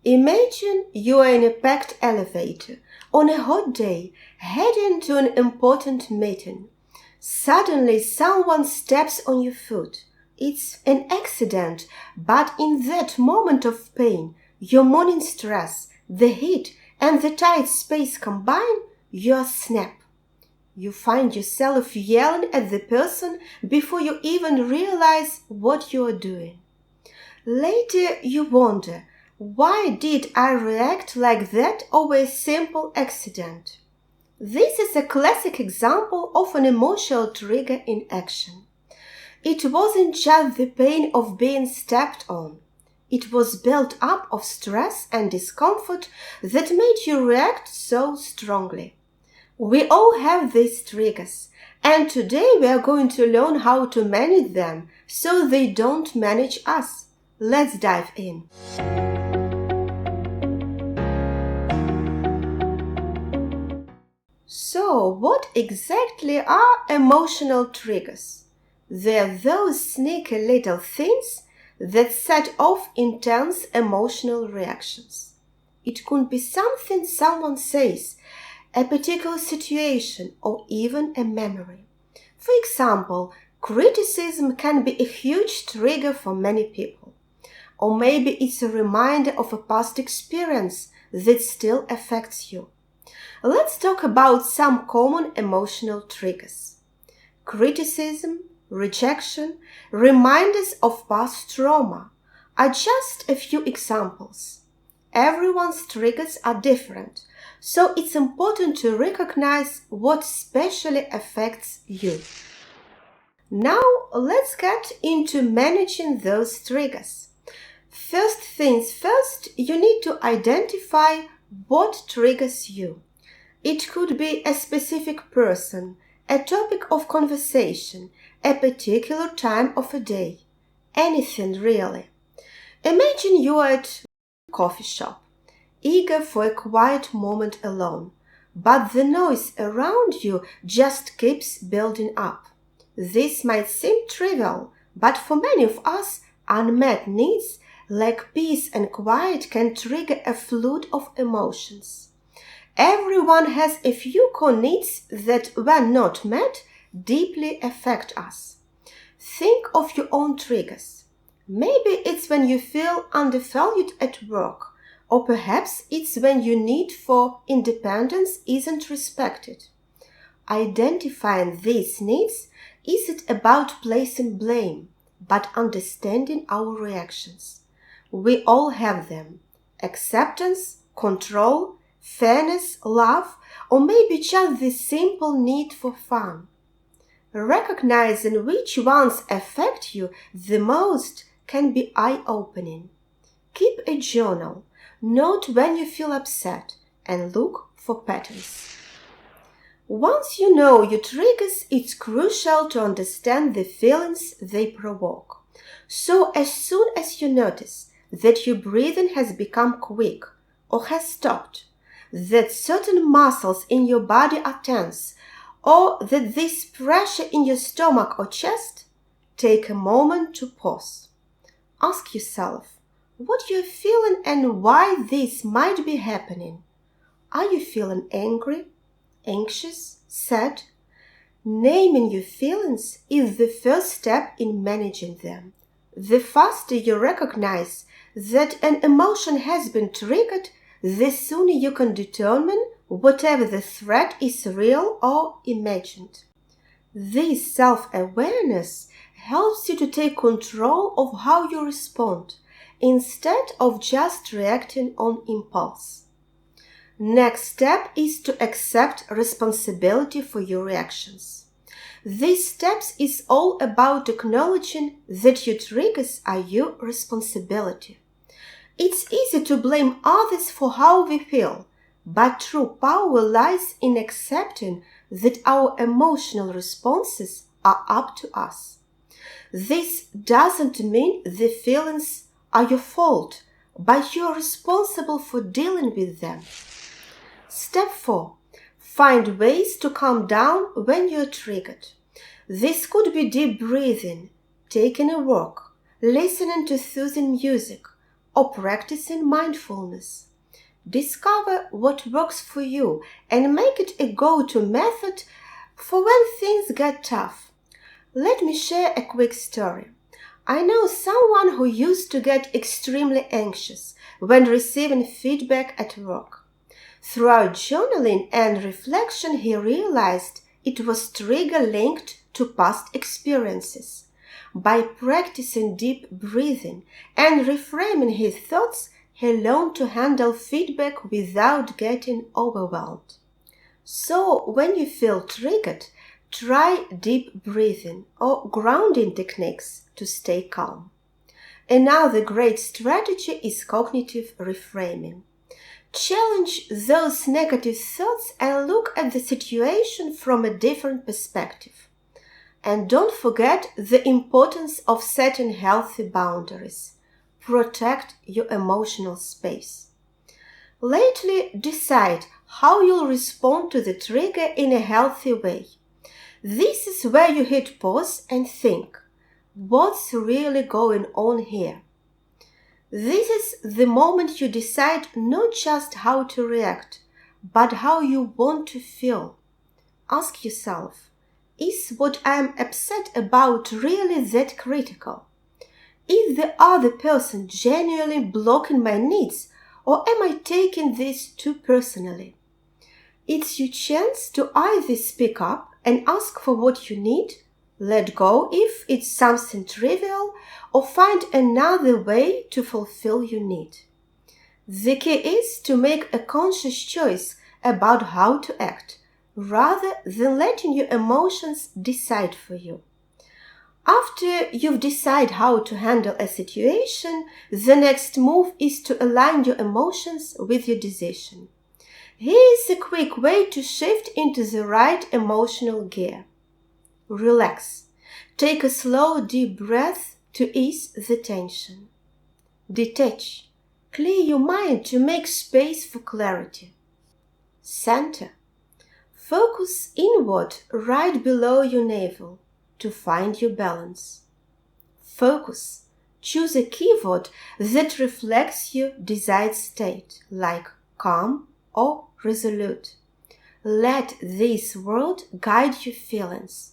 Imagine you are in a packed elevator on a hot day heading to an important meeting. Suddenly someone steps on your foot. It's an accident, but in that moment of pain, your morning stress, the heat, and the tight space combine, you snap. You find yourself yelling at the person before you even realize what you are doing. Later you wonder, why did I react like that over a simple accident? This is a classic example of an emotional trigger in action. It wasn't just the pain of being stepped on. It was built up of stress and discomfort that made you react so strongly. We all have these triggers, and today we are going to learn how to manage them so they don't manage us. Let's dive in. So, what exactly are emotional triggers? They're those sneaky little things that set off intense emotional reactions. It could be something someone says, a particular situation, or even a memory. For example, criticism can be a huge trigger for many people. Or maybe it's a reminder of a past experience that still affects you. Let's talk about some common emotional triggers. Criticism, rejection, reminders of past trauma are just a few examples. Everyone's triggers are different, so it's important to recognize what especially affects you. Now, let's get into managing those triggers. First things first, you need to identify what triggers you. It could be a specific person, a topic of conversation, a particular time of a day. Anything really. Imagine you are at a coffee shop, eager for a quiet moment alone, but the noise around you just keeps building up. This might seem trivial, but for many of us, unmet needs like peace and quiet can trigger a flood of emotions. Everyone has a few core needs that, when not met, deeply affect us. Think of your own triggers. Maybe it's when you feel undervalued at work, or perhaps it's when your need for independence isn't respected. Identifying these needs isn't about placing blame, but understanding our reactions. We all have them. Acceptance, control, fairness, love, or maybe just the simple need for fun. Recognizing which ones affect you the most can be eye-opening. Keep a journal, note when you feel upset, and look for patterns. Once you know your triggers, it's crucial to understand the feelings they provoke. So as soon as you notice that your breathing has become quick or has stopped, that certain muscles in your body are tense, or that there's pressure in your stomach or chest, take a moment to pause. Ask yourself what you're feeling and why this might be happening. Are you feeling angry, anxious, sad? Naming your feelings is the first step in managing them. The faster you recognize that an emotion has been triggered, the sooner you can determine whatever the threat is real or imagined. This self-awareness helps you to take control of how you respond, instead of just reacting on impulse. Next step is to accept responsibility for your reactions. These steps is all about acknowledging that your triggers are your responsibility. It's easy to blame others for how we feel, but true power lies in accepting that our emotional responses are up to us. This doesn't mean the feelings are your fault, but you're responsible for dealing with them. Step 4. Find ways to calm down when you're triggered. This could be deep breathing, taking a walk, listening to soothing music, or practicing mindfulness. Discover what works for you and make it a go-to method for when things get tough. Let me share a quick story. I know someone who used to get extremely anxious when receiving feedback at work. Throughout journaling and reflection, he realized it was trigger linked to past experiences. By practicing deep breathing and reframing his thoughts, he learned to handle feedback without getting overwhelmed. So, when you feel triggered, try deep breathing or grounding techniques to stay calm. Another great strategy is cognitive reframing. Challenge those negative thoughts and look at the situation from a different perspective. And don't forget the importance of setting healthy boundaries. Protect your emotional space. Lately, decide how you'll respond to the trigger in a healthy way. This is where you hit pause and think, what's really going on here? This is the moment you decide not just how to react, but how you want to feel. Ask yourself, is what I'm upset about really that critical? Is the other person genuinely blocking my needs, or am I taking this too personally? It's your chance to either speak up and ask for what you need, let go if it's something trivial, or find another way to fulfill your need. The key is to make a conscious choice about how to act, rather than letting your emotions decide for you. After you've decided how to handle a situation, the next move is to align your emotions with your decision. Here is a quick way to shift into the right emotional gear. Relax. Take a slow, deep breath to ease the tension. Detach. Clear your mind to make space for clarity. Center. Focus inward right below your navel to find your balance. Focus. Choose a keyword that reflects your desired state, like calm or resolute. Let this word guide your feelings.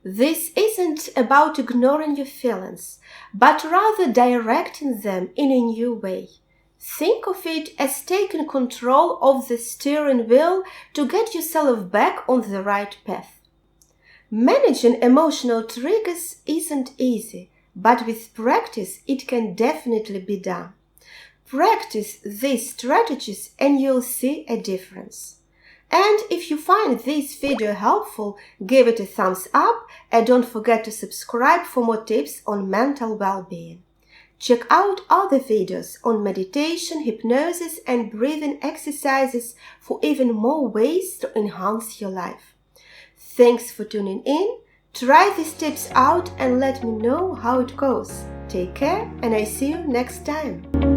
This isn't about ignoring your feelings, but rather directing them in a new way. Think of it as taking control of the steering wheel to get yourself back on the right path. Managing emotional triggers isn't easy, but with practice it can definitely be done. Practice these strategies and you'll see a difference. And if you find this video helpful, give it a thumbs up and don't forget to subscribe for more tips on mental well-being. Check out other videos on meditation, hypnosis and breathing exercises for even more ways to enhance your life. Thanks for tuning in. Try these tips out and let me know how it goes. Take care and I see you next time.